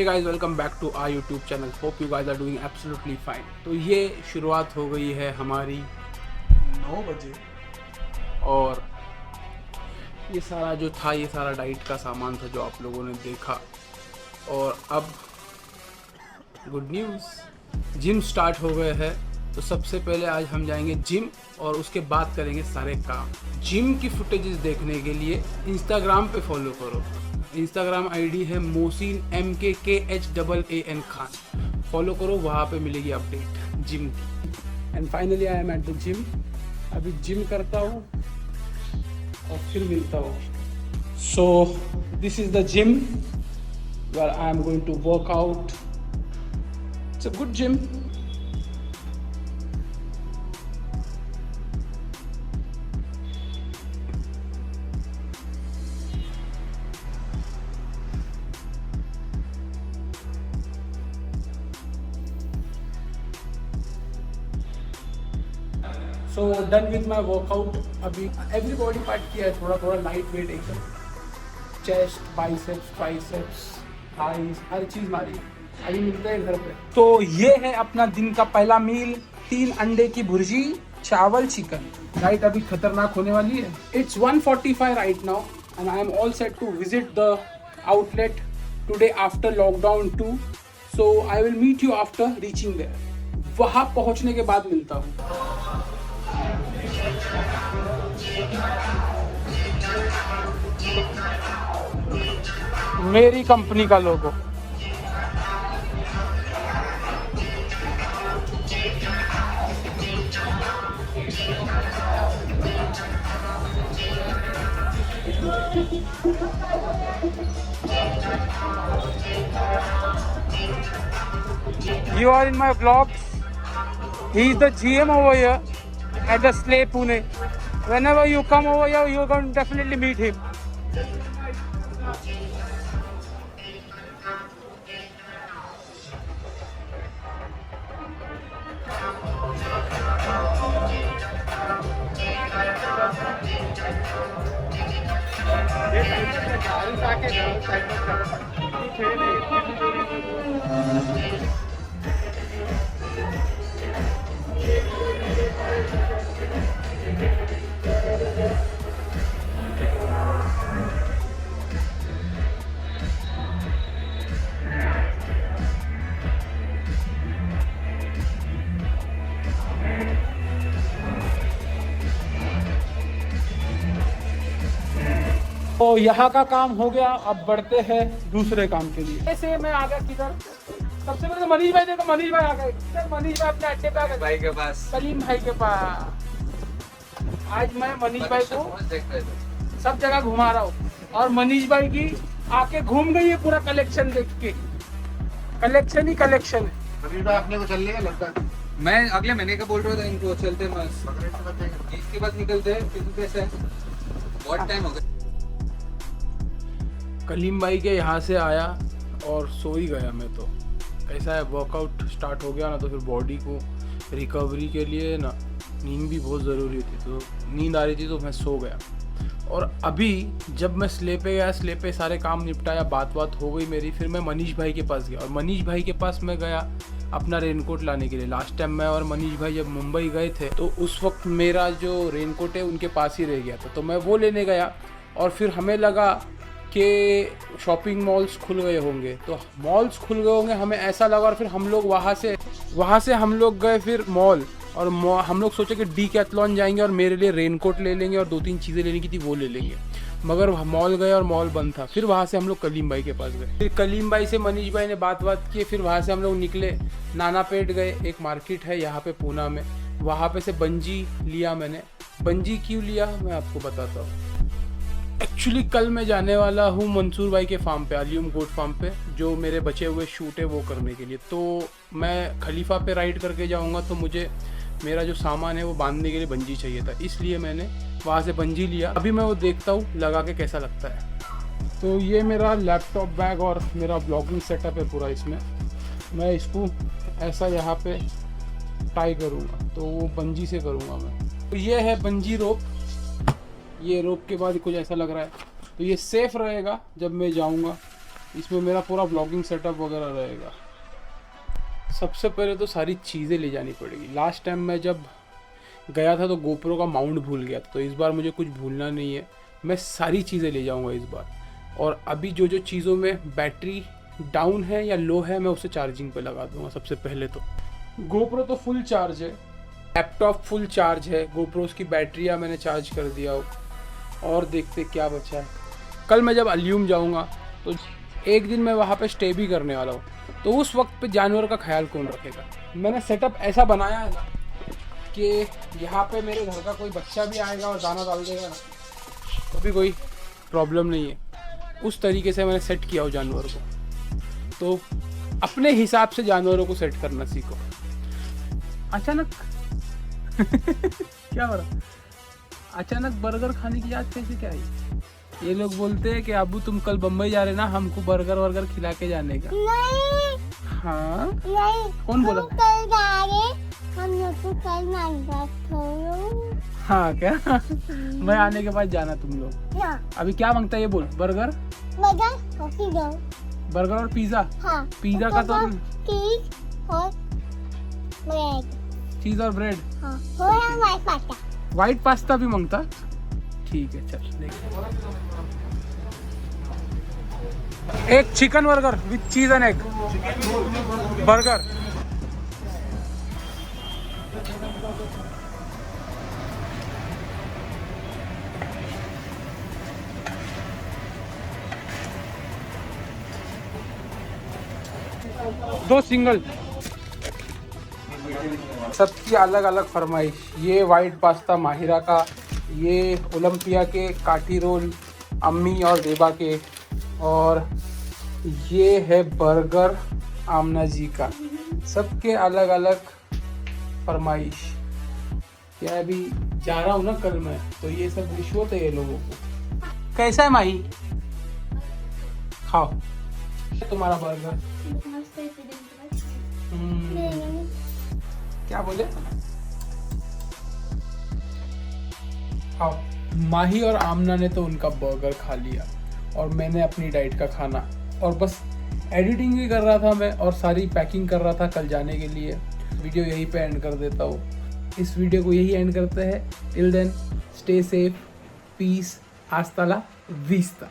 Hey guys, welcome back to our YouTube channel. Hope you guys are doing absolutely fine. तो ये शुरुआत हो गई है हमारी 9 बजे और ये सारा जो था, ये सारा डाइट का सामान था जो आप लोगों ने देखा। और अब गुड न्यूज़, जिम स्टार्ट हो गए हैं। तो सबसे पहले आज हम जाएंगे जिम और उसके बाद करेंगे सारे काम। जिम की फुटेजेस देखने के लिए इंस्टाग्राम पे फॉलो करो। इंस्टाग्राम आईडी है मोहसिन MKKHAAN खान। फॉलो करो, वहाँ पे मिलेगी अपडेट जिम की। And finally I am at the gym. अभी जिम करता हूँ और फिर मिलता हूँ। So this is the gym where I am going to work out. It's a good gym. So done with my workout. अभी every body part किया है, थोड़ा थोड़ा लाइट वेट एकदम। चेस्ट, बाइसेप्स, ट्राइसेप्स, थाइस, हर चीज़ मारी। अभी मिलते हैं घर पे। तो ये है अपना दिन का पहला मील। 3 अंडे की भुर्जी, चावल, चिकन। राइट, अभी खतरनाक होने वाली है। It's 1:45 right now and I am all set to visit the outlet today after lockdown 2। So I will meet you after reaching there. वहाँ पहुँचने के बाद मिलता हूँ। मेरी कंपनी का लोगो। You are in my vlogs. He is the GM over here at the Slay Pune. Whenever you come over here, you are going to definitely meet him. तो यहाँ का काम हो गया, अब बढ़ते हैं दूसरे काम के लिए। ऐसे मैं आ गया किधर, सबसे पहले मनीष भाई देखो, मनीष भाई आ गए। मनीष भाई अपने अड्डे पे आ गए, भाई के पास, कलीम भाई के पास। आज मैं मनीष भाई को सब जगह घुमा रहा हूँ और मनीष भाई की आके घूम गई है पूरा कलेक्शन देख के। कलेक्शन ही कलेक्शन है। मनीष भाई अपने को चल रही है लगता है। मैं अगले महीने का बोल रहा था इनको, चलते मस्त इसके बाद निकलते हैं। कैसे बहुत टाइम हो गया। कलीम भाई के यहाँ से आया और सो ही गया मैं। तो कैसा है, वर्कआउट स्टार्ट हो गया ना, तो फिर बॉडी को रिकवरी के लिए ना नींद भी बहुत ज़रूरी थी। तो नींद आ रही थी तो मैं सो गया। और अभी जब मैं स्ले पे गया, स्ले पे सारे काम निपटाया, बात हो गई मेरी। फिर मैं मनीष भाई के पास गया और मनीष भाई के पास मैं गया अपना रेनकोट लाने के लिए। लास्ट टाइम मैं और मनीष भाई जब मुंबई गए थे तो उस वक्त मेरा जो रेनकोट है उनके पास ही रह गया था। तो मैं वो लेने गया और फिर हमें लगा कि शॉपिंग मॉल्स खुल गए होंगे। तो मॉल्स खुल गए होंगे हमें ऐसा लगा। और फिर हम लोग वहाँ से हम लोग गए फिर मॉल। और हम लोग सोचे कि डीकैथलॉन जाएंगे और मेरे लिए रेनकोट ले लेंगे और 2-3 चीज़ें लेने की थी वो ले लेंगे। मगर मॉल गए और मॉल बंद था। फिर वहाँ से हम लोग कलीम भाई के पास गए। फिर कलीम भाई से मनीष भाई ने बात की। फिर वहाँ से हम लोग निकले, नानापेट गए। एक मार्केट है यहाँ पे पूना में, वहाँ पे से बंजी लिया मैंने। बंजी क्यों लिया मैं आपको बताता हूँ। एक्चुअली कल मैं जाने वाला हूँ मंसूर भाई के फार्म पे, अलियम गोट फार्म पे, जो मेरे बचे हुए शूट है वो करने के लिए। तो मैं खलीफा पे राइड करके जाऊँगा तो मुझे मेरा जो सामान है वो बांधने के लिए बंजी चाहिए था, इसलिए मैंने वहाँ से बंजी लिया। अभी मैं वो देखता हूँ लगा के कैसा लगता है। तो ये मेरा लैपटॉप बैग और मेरा ब्लॉगिंग सेटअप है पूरा। इसमें मैं इसको ऐसा यहाँ पे टाई करूँगा, तो वो बंजी से करूँगा मैं। तो ये है बंजी रोप। ये रोप के बाद कुछ ऐसा लग रहा है, तो ये सेफ रहेगा जब मैं जाऊँगा। इसमें मेरा पूरा ब्लॉगिंग सेटअप वगैरह रहेगा। सबसे पहले तो सारी चीज़ें ले जानी पड़ेगी। लास्ट टाइम मैं जब गया था तो गोप्रो का माउंट भूल गया था, तो इस बार मुझे कुछ भूलना नहीं है, मैं सारी चीज़ें ले जाऊंगा इस बार। और अभी जो जो चीज़ों में बैटरी डाउन है या लो है मैं उसे चार्जिंग पे लगा दूंगा। सबसे पहले तो गोप्रो तो फुल चार्ज है, लैपटॉप फुल चार्ज है, गोप्रोस की बैटरियाँ मैंने चार्ज कर दिया हो। और देखते क्या बचा है। कल मैं जब अल्यूम जाऊँगा तो एक दिन मैं वहाँ पे स्टे भी करने वाला हूँ, तो उस वक्त पे जानवर का ख्याल कौन रखेगा। मैंने सेटअप ऐसा बनाया है ना कि यहाँ पे मेरे घर का कोई बच्चा भी आएगा और दाना डाल देगा ना तो भी कोई प्रॉब्लम नहीं है। उस तरीके से मैंने सेट किया हो जानवर को। तो अपने हिसाब से जानवरों को सेट करना सीखो। अचानक क्या हो रहा, अचानक बर्गर खाने की याद कैसे क्या आई? ये लोग बोलते हैं कि अबू तुम कल बम्बई जा रहे ना, हमको बर्गर वर्गर खिला के जाने का। नहीं हाँ नहीं, कौन बोला? हम कल जा रहे, हम लोग को कल माइनक्राफ्ट खेलो। हाँ क्या मैं आने के बाद जाना तुम लोग। हाँ, अभी क्या मांगता है ये बोल? बर्गर, बर्गर कॉफी दो। बर्गर और पिज़्ज़ा। हाँ, पिज़्ज़ा का तो चीज और ब्रेड। चीज़ और ब्रेड। हाँ, थोड़ा वाइट पास्ता। वाइट पास्ता भी मांगता। ठीक है चल देखते। एक चिकन बर्गर विथ चीज एंड एग बर्गर। दो सिंगल। सबकी अलग अलग फरमाइश। ये वाइट पास्ता माहिरा का, ये ओलंपिया के काटी रोल अम्मी और देबा के, और ये है बर्गर आमना जी का। सबके अलग अलग फरमाइश। क्या अभी जा रहा हूँ ना कल मैं, तो ये सब रिश्वत है ये लोगों को। कैसा है माही? खाओ तुम्हारा बर्गर। क्या बोले? हाँ, माही और आमना ने तो उनका बर्गर खा लिया और मैंने अपनी डाइट का खाना, और बस एडिटिंग भी कर रहा था मैं और सारी पैकिंग कर रहा था कल जाने के लिए। वीडियो यहीं पे एंड कर देता हूँ। इस वीडियो को यही एंड करते हैं। Till then stay safe, peace, हasta la vista।